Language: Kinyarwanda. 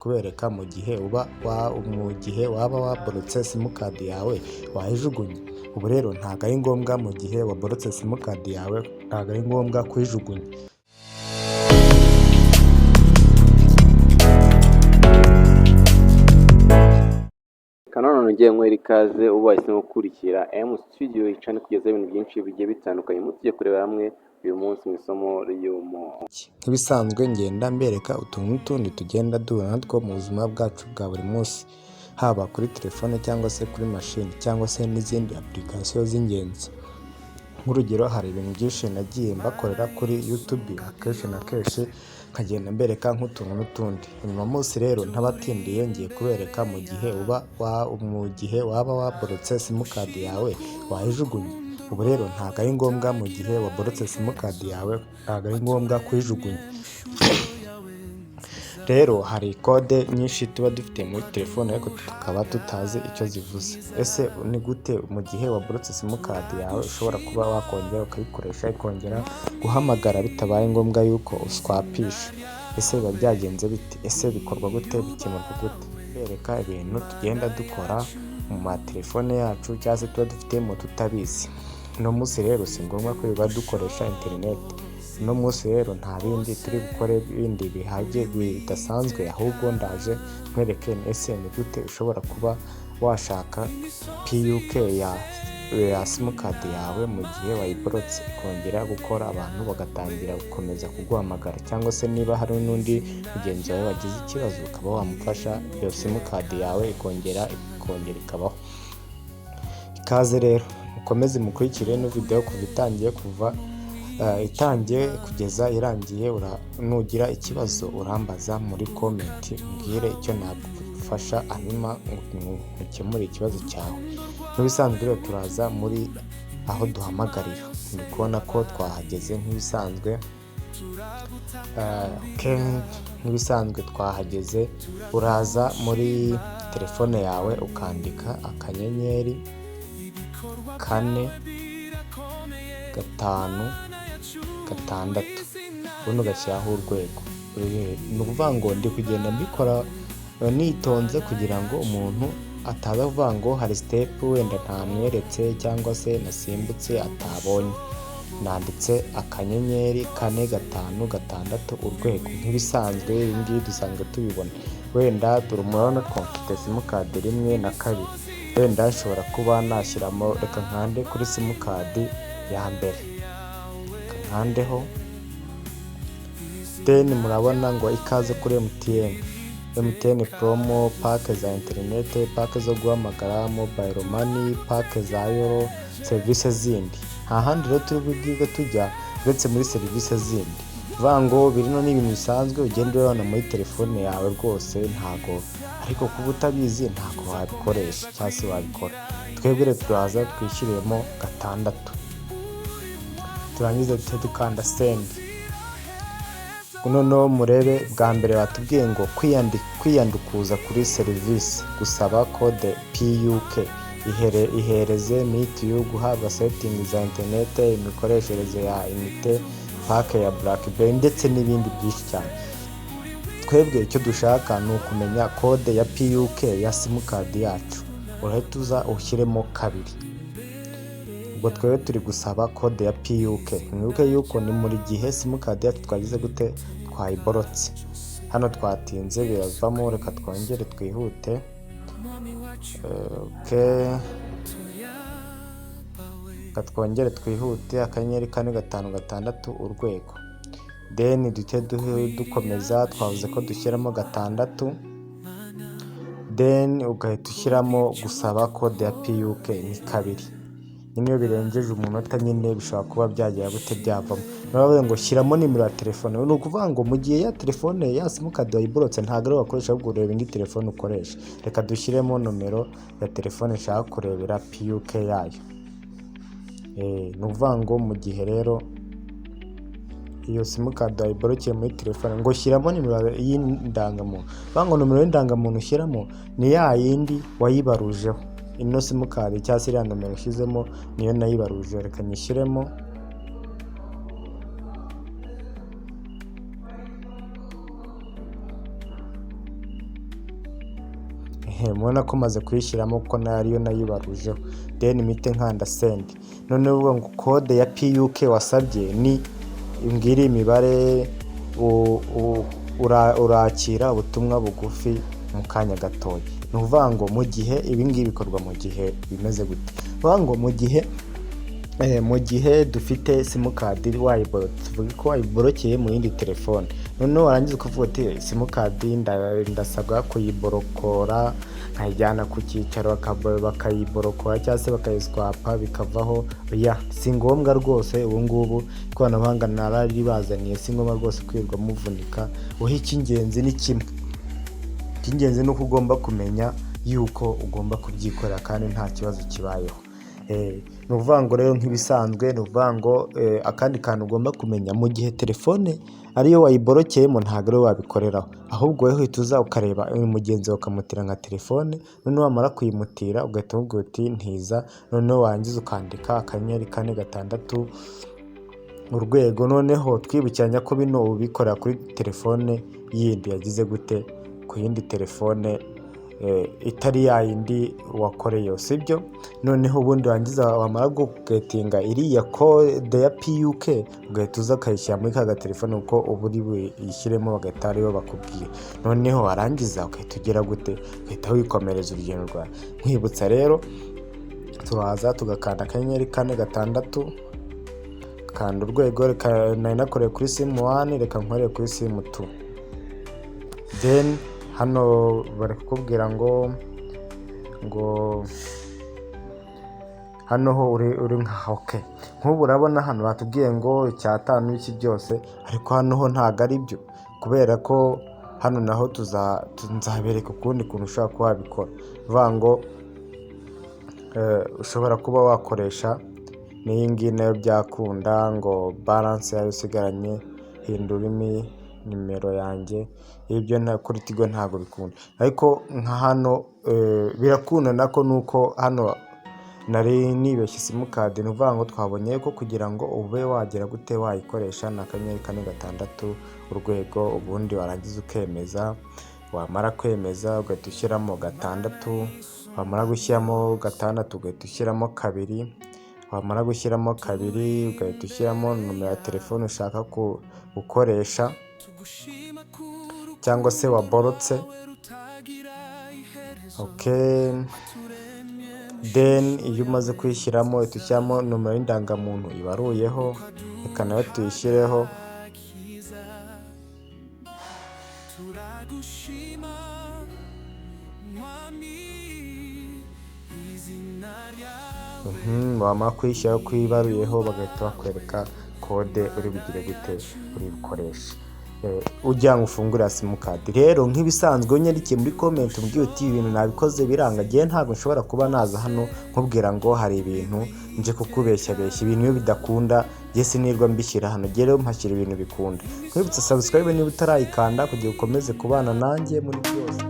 kubereka mu gihe waba waborotse simukadi yawe wayijugunye. Ubu rero ntabwo ari ngombwa mu gihe waborotse simukadi yawe, ntabwo ari ngombwa kuyijugunya. Kanone ugiye nkwera ikaze uba wahisemo gukurikira M Studio icane kugezaho ibintu byinshi bigiye bitandukanye. Tugiye kurebera hamwe uyu munsi mu isomo ry'umunsi. Nk'ibisanzwe ngenda mbereka utuntu n'utundi tugenda duhura natwo mu buzima bwacu bwa buri munsi, haba kuri telefone cyangwa se kuri mashini cyangwa se n'izindi application z'ingenzi. Nk'urugero hari ibintu byinshi nagiye mbakorera kuri YouTube akenshi na kenshi nkagenda mbereka nk'utuntu n'utundi. Uyu munsi rero ntabatindiye ngiye kubereka mu gihe waba waborotse simukadi yawe wayijugunye. Ubu rero ntabwo ari ngombwa mu gihe waborotse simukadi yawe, ntabwo ari ngombwa kuyijugunya. Rero hari kode nyinshi tuba dufite muri telefone ariko tukaba tutazi icyo zivuze. Ese ni gute mu gihe waborotse simukadi yawe ushobora kuba wakongera ukayikoresha ikongera guhamagara bitabaye ngombwa yuko uswapisha? Ese biba byagenze bite? Ese bikorwa gute? Bikemurwa gute? Bereka ibintu tugenda dukora mu matelefone yacu cyangwa se tuba dufitemo tutabizi. Uno munsi rero si ngombwa ko biba dukoresha interineti. Uno munsi rero nta bindi turi bukore bindi bidasanzwe, ahubwo ndaje nkwereke ese ni gute ushobora kuba washaka PUK ya simukadi yawe mu gihe wayiborotse ikongera gukora, abantu bagatangira gukomeza kuguhamagara, cyangwa se niba hari n'undi mugenzi wawe wagize ikibazo ukaba wamufasha iyo simukadi yawe ikongera ikabaho. Ikaze rero mukomeze mukurikire ino video kuva itangiye kugeza irangiye. Nugira ikibazo urambaza muri komenti mbwire icyo nagufasha hanyuma ukemure ikibazo cyawe. Nk'ibisanzwe rero turaza muri aho duhamagarira, ndi kubona ko twahageze nk'ibisanzwe. Nk'ibisanzwe twahageze, uraza muri telefone yawe ukandika akanyenyeri 456 ubundi ugashyiraho urwego. Ni ukuvuga ngo ndi kugenda mbikora nitonze kugira ngo umuntu ataza kuvuga ngo hari step wenda ntamweretse cyangwa se nasimbutse atabonye. Nanditse akanyenyeri 456 urwego. Nk'ibisanzwe ibi ngibi dusanzwe tubibona, wenda dore murabona ko mfite simukadi 1 na 2. wenda nshobora kuba nashyiramo, reka nkande kuri simukadi ya mbere, nkandeho, then murabona ngo ikaze kuri MTN promo, pake za interinete, pake zo guhamagara, mobile money, pake za Yoro, serivisi zindi. Nta handi rero turi bwige tujya uretse muri serivisi zindi. Vuga ngo birino ni ibintu bisanzwe ugenda urabona muri telefone yawe rwose, ntago ariko kuba utabizi ntago wabikoresha cyangwa se wabikora. Twebwe rero turaza twishyiremo 6, turangiza dukanda send. Noneho murebe bwa mbere batubwiye ngo kwiyandukuza kuri serivisi, gusaba kode PUK, ihereze mitiyu, guhabwa setting za interinete, imikoreshereze ya inite, pake ya BlackBerry ndetse n'ibindi byinshi cyane. Twebwe icyo dushaka ni ukumenya kode ya PUK ya simukadi yacu, urahita uza ushyiremo 2. Ubwo twebwe turi gusaba kode ya PUK. Mwibuke yuko ni muri gihe simukadi yacu twagize gute, twayiborotse. Hano twatinze biravamo, reka twongere twihute. Twongere twihute, akanyenyeri 456 urwego. Then dukomeza, twavuze ko dushyiramo 6, then ugahita ushyiramo gusaba kode ya PUK ni 2. Nyine birengeje umunota nyine bishobora kuba byagira gute byavamo. Nabavuze ngo shyiramo nimero ya telefone. Ni ukuvuga ngo mu gihe ya telefone ya simukadi wayiborotse ntabwo ari wakoresha, ahubwo ureba indi telefone ukoresha. Reka dushyiremo nomero ya telefone nshaka kurebera PUK yayo. Ni ukuvuga ngo mu gihe rero iyo simukadi wayiborokeye muri telefone, ngo shyiramo nimero y'indangamuntu. Vuga ngo nomero y'indangamuntu ushyiramo ni ya yindi wayibarujeho. Ino simukadi cyangwa se iriya nomero ushyizemo niyo nayibaruje. Reka nyishyiremo. mubona ko maze kuyishyiramo ko ariyo nayibarujeho, then mpite nkanda send. Noneho uvuga ngo kode ya PUK wasabye ni ngiri imibare, urakira ubutumwa bugufi mu kanya gatoya. Ni ukuvuga ngo mu gihe ibi ngibi bikorwa mu gihe bimeze gute, uvuga ngo mu gihe dufite simukadi tuvuge ko wayiborokeye mu yindi telefone, noneho warangiza ukavuga uti simukadi ndasabwa kuyiborokora, nkayijyana ku cyicaro bakayiborokora cyangwa se bakayiswapa bikavaho. Si ngombwa rwose, ubu ngubu ikoranabuhanga nararibazaniye, si ngombwa rwose kwirirwa muvunika. Icy'ingenzi ni kimwe, icy'ingenzi ni uko ugomba kumenya yuko ugomba kubyikorera kandi nta kibazo kibayeho. Ni ukuvuga ngo rero nk'ibisanzwe, ni ukuvuga ngo akandi kantu ugomba kumenya, mu gihe telefone ariyo wayiborokeyemo ntabwo ariwe wabikoreraho, ahubwo wowe uhita uza ukareba mugenzi wawe ukamutira nka telefone, noneho wamara kuyimutira ugahita umubwira uti ntiza, noneho warangiza ukandika 456 urwego. Noneho twibukiranya ko bino ubikorera kuri telefone yindi yagize gute, ku yindi telefone itari yayindi wakoreyeho, sibyo? Noneho ubundi wangiza wamara gugetinga iriya kode ya PUK ugahita uza ukayishyira muri ka telefone uko uba uri buyishyiremo, bagahita aribo bakubwira. Noneho warangiza ugahita ugera gute, ugahita wikomereza urugendo rwawe. Nkwibutsa rero, turaza tugakanda 456 kanda urwego. Reka nari nakoreye kuri simu 1, reka nkoreye kuri simu 2. Then hano bari kukubwira ngo hano ho uri nka okay. Nk'ubu urabona hano batubwiye ngo 5 iki byose, ariko hano ho ntago ari byo, kubera ko hano naho nzabereka ukundi kuntu ushobora kuba wabikora. Vuga ngo ushobora kuba wakoresha n'iyi ngiyi nayo byakunda, ngo balance yayo usigaranye, hindura nimero yanjye. Ibyo kuri Tigo ntabwo bikunda, ariko nka hano birakunda nako, nuko hano nari nibeshye simukadi. Ni ukuvuga ngo twabonye ko kugira ngo ube wagera gute wayikoresha na 456 urwego, ubundi warangiza ukemeza. Wamara kwemeza ugahita ushyiramo 6, wamara gushyiramo 6 ugahita ushyiramo 2, wamara gushyiramo 2 ugahita ushyiramo nomero ya telefone ushaka gukoresha cyangwa se waborotse. Okay, then iyo umaze kwishyiramo uhita ushyiramo nomero y'indangamuntu ibaruyeho, reka nayo tuyishyireho. Wamara kwishyiraho kwibaruyeho, bagahita bakwereka kode uri bugire gute uri bukoresha ujya ngo ufungure simukadi. Rero nk'ibisanzwe unyandikiye muri comment umbwiye uti ibintu nabikoze biranga, gihe ntabwo nshobora kuba naza hano nkubwira ngo hari ibintu nje kukubeshya. Ibintu iyo bidakunda jye sinirwa mbishyira hano, jye rero mpashyira ibintu bikunda. Kwibutsa subscribe niba utarayikanda kugira ukomeze kubana nanjye muri byose.